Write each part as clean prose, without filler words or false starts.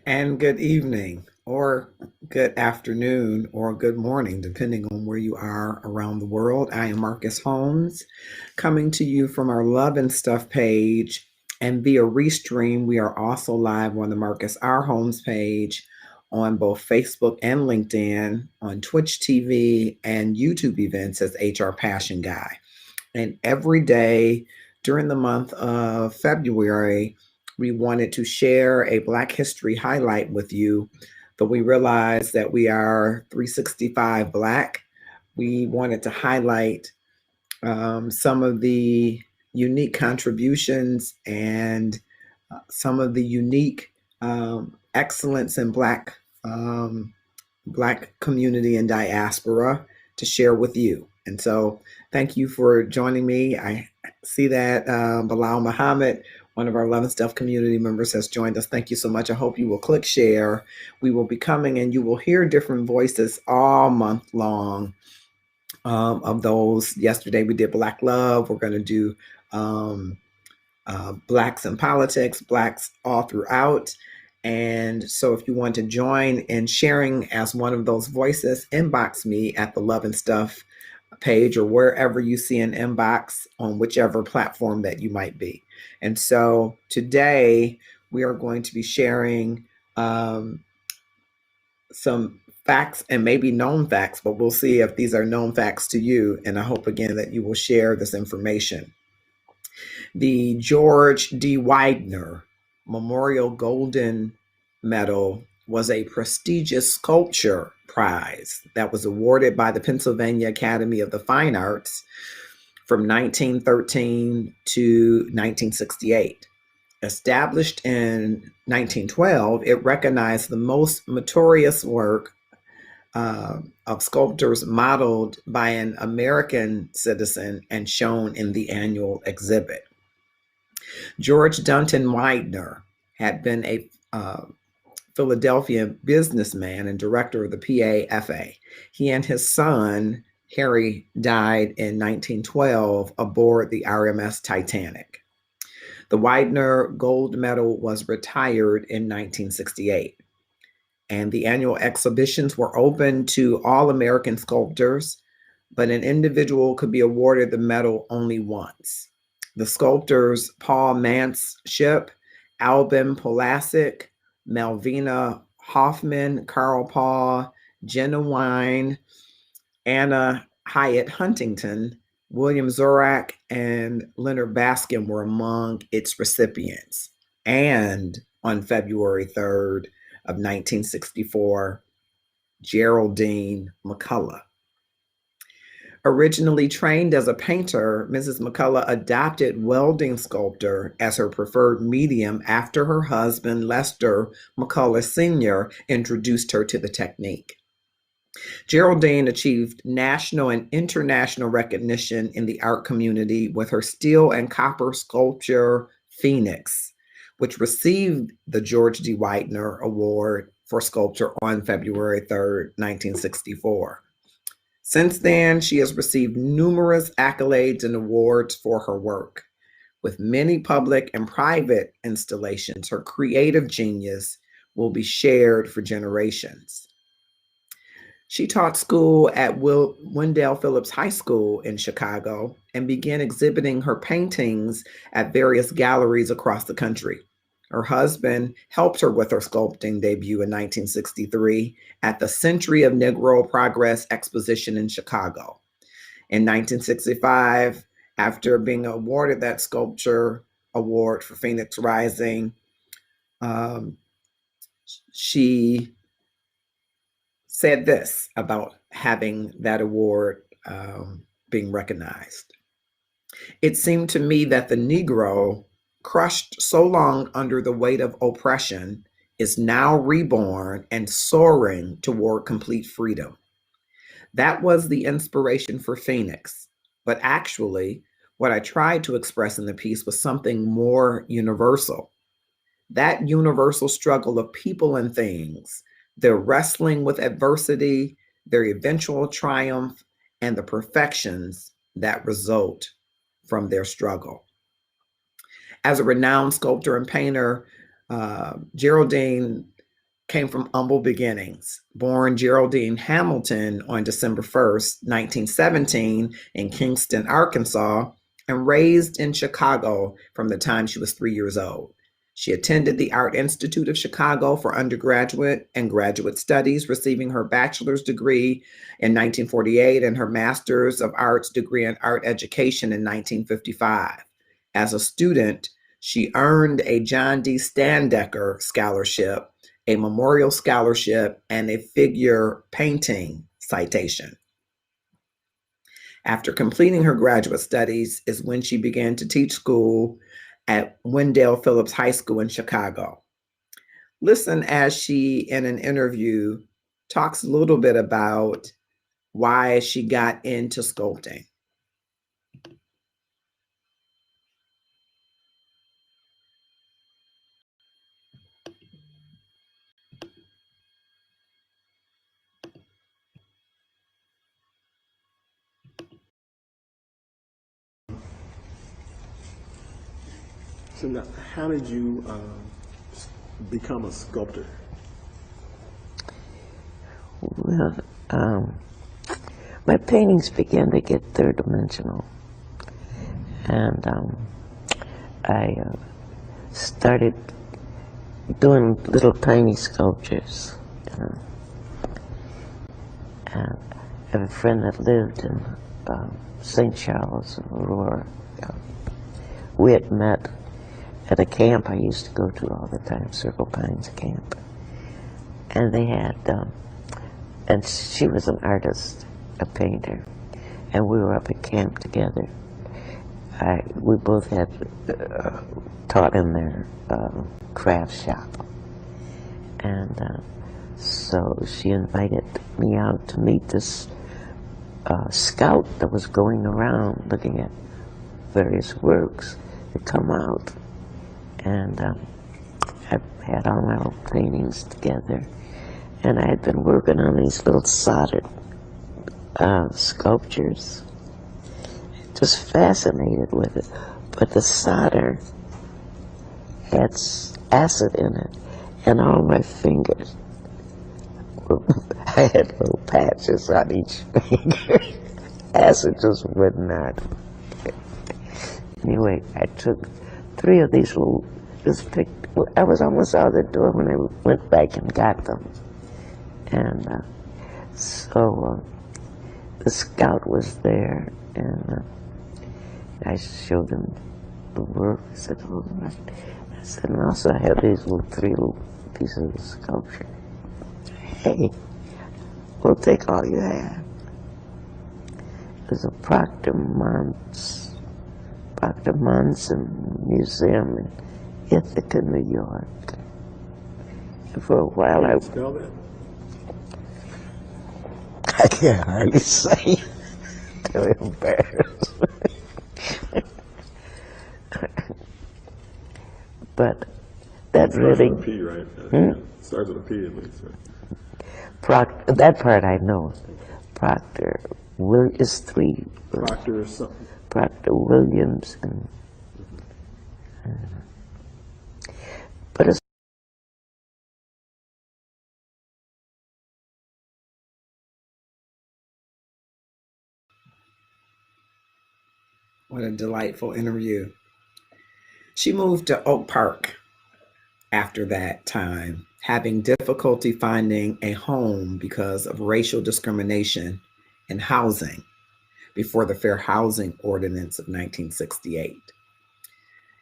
And good evening, or good afternoon, or good morning, depending on where you are around the world. I am Marcus Holmes, coming to you from our Love and Stuff page. And via Restream, we are also live on the Marcus R. Holmes page on both Facebook and LinkedIn, on Twitch TV and YouTube events as HR Passion Guy. And every day during the month of February, we wanted to share a Black History highlight with you, but we realized that we are 365 Black. We wanted to highlight some of the unique contributions and some of the unique excellence in Black community and diaspora to share with you. And so, thank you for joining me. I see that Bilal Muhammad, one of our Love and Stuff community members, has joined us. Thank you so much. I hope you will click share. We will be coming and you will hear different voices all month long of those. Yesterday we did Black Love. We're going to do um, Blacks in Politics, Blacks all throughout. And so if you want to join in sharing as one of those voices, inbox me at the Love and Stuff page or wherever you see an inbox on whichever platform that you might be. And so today we are going to be sharing some facts and maybe known facts, but we'll see if these are known facts to you. And I hope again that you will share this information. The George D. Widener Memorial Golden Medal was a prestigious sculpture prize that was awarded by the Pennsylvania Academy of the Fine Arts from 1913 to 1968. Established in 1912, it recognized the most meritorious work of sculptors modeled by an American citizen and shown in the annual exhibit. George Dunton Widener had been a Philadelphia businessman and director of the PAFA. He and his son, Harry, died in 1912 aboard the RMS Titanic. The Widener Gold Medal was retired in 1968, and the annual exhibitions were open to all American sculptors, but an individual could be awarded the medal only once. The sculptors Paul Manship, Albin Polasek, Malvina Hoffman, Carl Paul, Jenna Wine, Anna Hyatt Huntington, William Zorak, and Leonard Baskin were among its recipients. And on February 3rd of 1964, Geraldine McCullough. Originally trained as a painter, Mrs. McCullough adopted welding sculptor as her preferred medium after her husband, Lester McCullough Sr., introduced her to the technique. Geraldine achieved national and international recognition in the art community with her steel and copper sculpture, Phoenix, which received the George D. Widener Award for Sculpture on February 3rd, 1964. Since then, she has received numerous accolades and awards for her work. With many public and private installations, her creative genius will be shared for generations. She taught school at Wendell Phillips High School in Chicago and began exhibiting her paintings at various galleries across the country. Her husband helped her with her sculpting debut in 1963 at the Century of Negro Progress Exposition in Chicago. In 1965, after being awarded that sculpture award for Phoenix Rising, um, she said this about having that award being recognized. It seemed to me that the Negro, crushed so long under the weight of oppression, is now reborn and soaring toward complete freedom. That was the inspiration for Phoenix. But actually, what I tried to express in the piece was something more universal. That universal struggle of people and things, their wrestling with adversity, their eventual triumph, and the perfections that result from their struggle. As a renowned sculptor and painter, Geraldine came from humble beginnings. Born Geraldine Hamilton on December 1st, 1917, in Kingston, Arkansas, and raised in Chicago from the time she was 3 years old. She attended the Art Institute of Chicago for undergraduate and graduate studies, receiving her bachelor's degree in 1948 and her master's of arts degree in art education in 1955. As a student, she earned a John D. Standecker Scholarship, a Memorial Scholarship, and a figure painting citation. After completing her graduate studies is when she began to teach school at Wendell Phillips High School in Chicago. Listen as she, in an interview, talks a little bit about why she got into sculpting. So now, how did you become a sculptor? Well, my paintings began to get third dimensional, and I started doing little tiny sculptures. And I have a friend that lived in St. Charles, Aurora. We had met at a camp I used to go to all the time, Circle Pines Camp. And they had, and she was an artist, a painter, and we were up at camp together. We both had taught in their craft shop. And so she invited me out to meet this scout that was going around looking at various works that come out. And I had all my old paintings together, and I had been working on these little soldered sculptures. Just fascinated with it, but the solder had acid in it, and all my fingers, I had little patches on each finger. Acid just would not. Anyway, I took 3 of these little, I was almost out the door when I went back and got them. And so the scout was there, and I showed him the work. I said, oh, I said, and also I have these 3 little pieces of sculpture. Hey, we'll take all you have. There's a Proctor Monson Museum in Ithaca, New York. And for a while I... Spell that? I can't hardly say. Too embarrassed. But that really... Starts with a P, right? Starts with a P at least, right? That part I know. Proctor is 3. Proctor or something. Proctor Williams and but it's What a delightful interview. She moved to Oak Park after that time, having difficulty finding a home because of racial discrimination in housing before the Fair Housing Ordinance of 1968.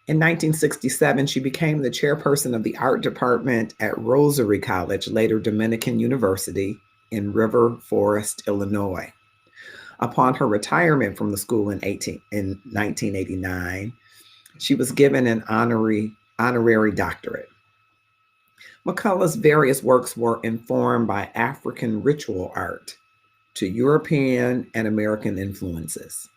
In 1967, she became the chairperson of the art department at Rosary College, later Dominican University, in River Forest, Illinois. Upon her retirement from the school in 1989, she was given an honorary doctorate. McCullough's various works were informed by African ritual art to European and American influences.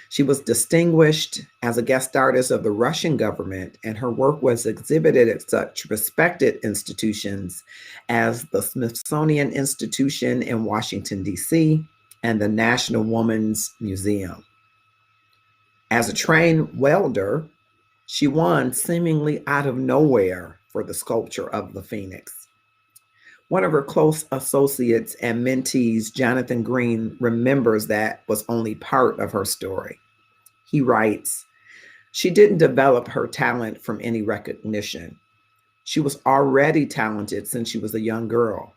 She was distinguished as a guest artist of the Russian government, and her work was exhibited at such respected institutions as the Smithsonian Institution in Washington, D.C., and the National Women's Museum. As a trained welder, she won seemingly out of nowhere for the sculpture of the Phoenix. One of her close associates and mentees, Jonathan Green, remembers that was only part of her story. He writes, "She didn't develop her talent from any recognition. She was already talented since she was a young girl.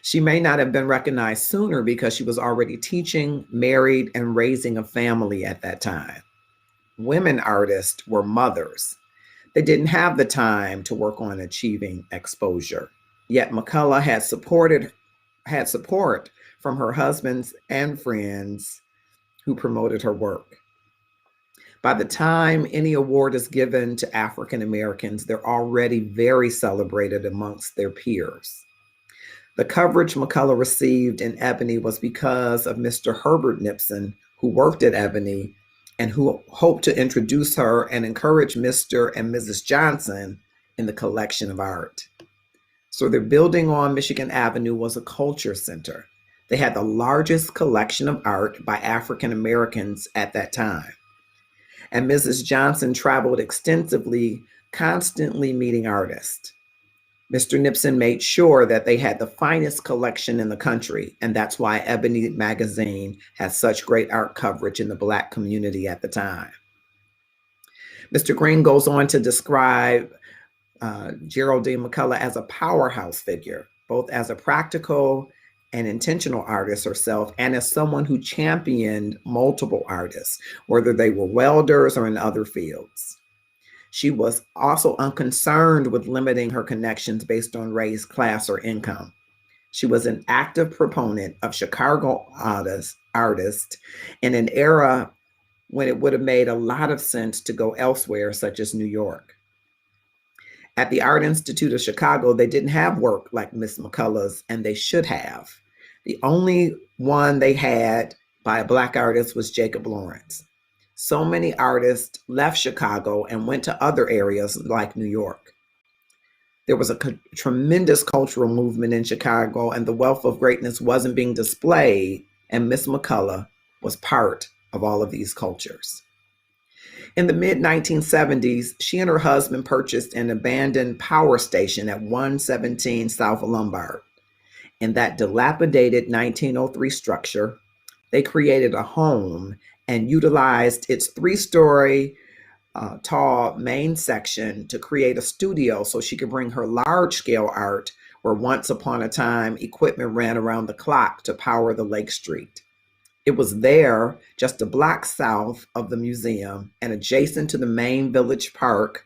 She may not have been recognized sooner because she was already teaching, married, and raising a family at that time. Women artists were mothers. They didn't have the time to work on achieving exposure. Yet McCullough had support from her husbands and friends who promoted her work. By the time any award is given to African Americans, they're already very celebrated amongst their peers. The coverage McCullough received in Ebony was because of Mr. Herbert Nipson, who worked at Ebony and who hoped to introduce her and encourage Mr. and Mrs. Johnson in the collection of art. So their building on Michigan Avenue was a culture center. They had the largest collection of art by African Americans at that time. And Mrs. Johnson traveled extensively, constantly meeting artists. Mr. Nipson made sure that they had the finest collection in the country, and that's why Ebony magazine had such great art coverage in the Black community at the time. Mr. Green goes on to describe Geraldine McCullough as a powerhouse figure, both as a practical and intentional artist herself, and as someone who championed multiple artists, whether they were welders or in other fields. She was also unconcerned with limiting her connections based on race, class, or income. She was an active proponent of Chicago artists in an era when it would have made a lot of sense to go elsewhere, such as New York. At the Art Institute of Chicago, they didn't have work like Miss McCullough's, and they should have. The only one they had by a Black artist was Jacob Lawrence. So many artists left Chicago and went to other areas like New York. There was a tremendous cultural movement in Chicago, and the wealth of greatness wasn't being displayed, and Miss McCullough was part of all of these cultures. In the mid-1970s, she and her husband purchased an abandoned power station at 117 South Lombard. In that dilapidated 1903 structure, they created a home and utilized its 3-story tall main section to create a studio so she could bring her large-scale art where once upon a time equipment ran around the clock to power the Lake Street. It was there, just a block south of the museum and adjacent to the main Village Park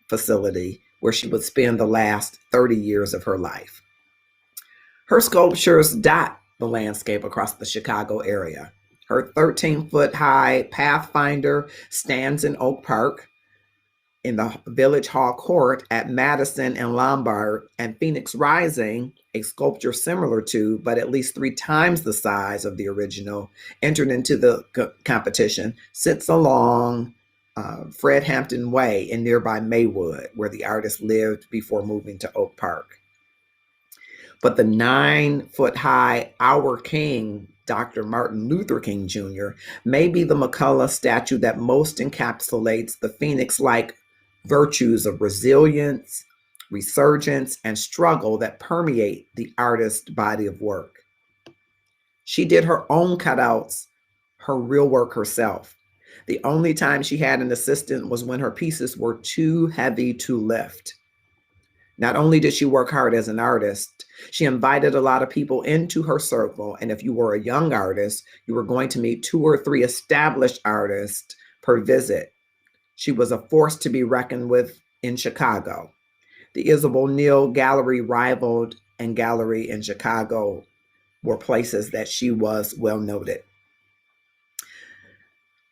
facility, where she would spend the last 30 years of her life. Her sculptures dot the landscape across the Chicago area. Her 13-foot-high Pathfinder stands in Oak Park, in the Village Hall Court at Madison and Lombard, and Phoenix Rising, a sculpture similar to, but at least 3 times the size of the original, entered into the competition, sits along Fred Hampton Way in nearby Maywood, where the artist lived before moving to Oak Park. But the 9-foot-high Our King, Dr. Martin Luther King Jr., may be the McCullough statue that most encapsulates the Phoenix-like virtues of resilience, resurgence, and struggle that permeate the artist's body of work. She did her own cutouts, her real work herself. The only time she had an assistant was when her pieces were too heavy to lift. Not only did she work hard as an artist, she invited a lot of people into her circle, and if you were a young artist, you were going to meet 2 or 3 established artists per visit. She was a force to be reckoned with in Chicago. The Isabel Neal Gallery rivaled and Gallery in Chicago were places that she was well noted.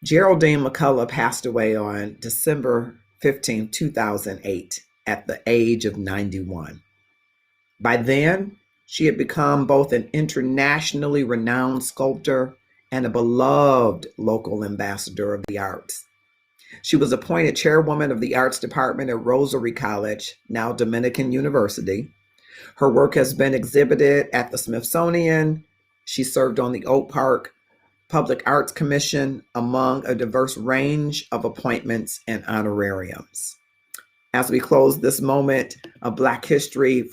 Geraldine McCullough passed away on December 15, 2008, at the age of 91. By then, she had become both an internationally renowned sculptor and a beloved local ambassador of the arts. She was appointed chairwoman of the arts department at Rosary College, now Dominican University. Her work has been exhibited at the Smithsonian. She served on the Oak Park Public Arts Commission, among a diverse range of appointments and honorariums. As we close this moment of Black History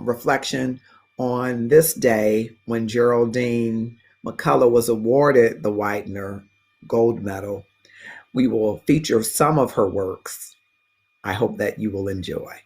reflection on this day when Geraldine McCullough was awarded the Widener Gold Medal. We will feature some of her works. I hope that you will enjoy.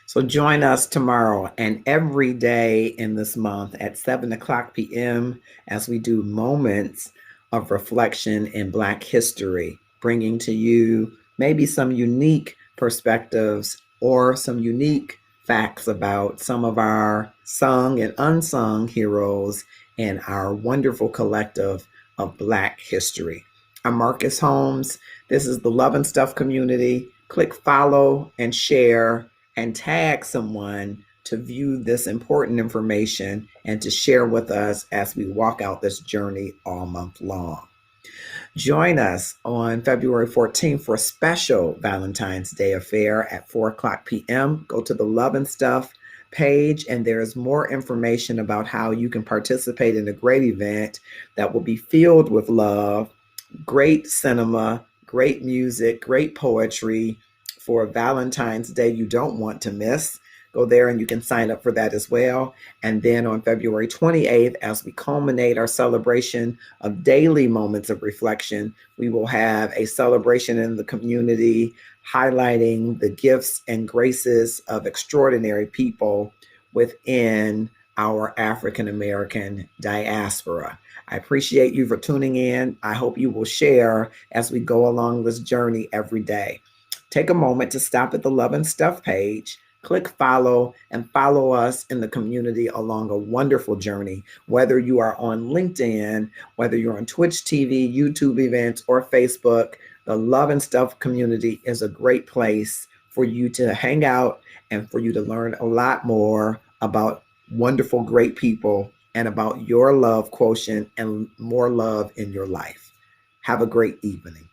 So join us tomorrow and every day in this month at 7 o'clock p.m. as we do moments of reflection in Black history, bringing to you maybe some unique perspectives or some unique facts about some of our sung and unsung heroes in our wonderful collective of Black history. I'm Marcus Holmes. This is the Love and Stuff community. Click follow and share and tag someone to view this important information and to share with us as we walk out this journey all month long. Join us on February 14th for a special Valentine's Day affair at 4 o'clock p.m. Go to the Love and Stuff page, and there's more information about how you can participate in a great event that will be filled with love, great cinema, great music, great poetry, for Valentine's Day you don't want to miss. Go there and you can sign up for that as well. And then on February 28th, as we culminate our celebration of daily moments of reflection, we will have a celebration in the community highlighting the gifts and graces of extraordinary people within our African American diaspora. I appreciate you for tuning in. I hope you will share as we go along this journey every day. Take a moment to stop at the Love and Stuff page, click follow, and follow us in the community along a wonderful journey. Whether you are on LinkedIn, whether you're on Twitch TV, YouTube events, or Facebook, the Love and Stuff community is a great place for you to hang out and for you to learn a lot more about wonderful, great people and about your love quotient and more love in your life. Have a great evening.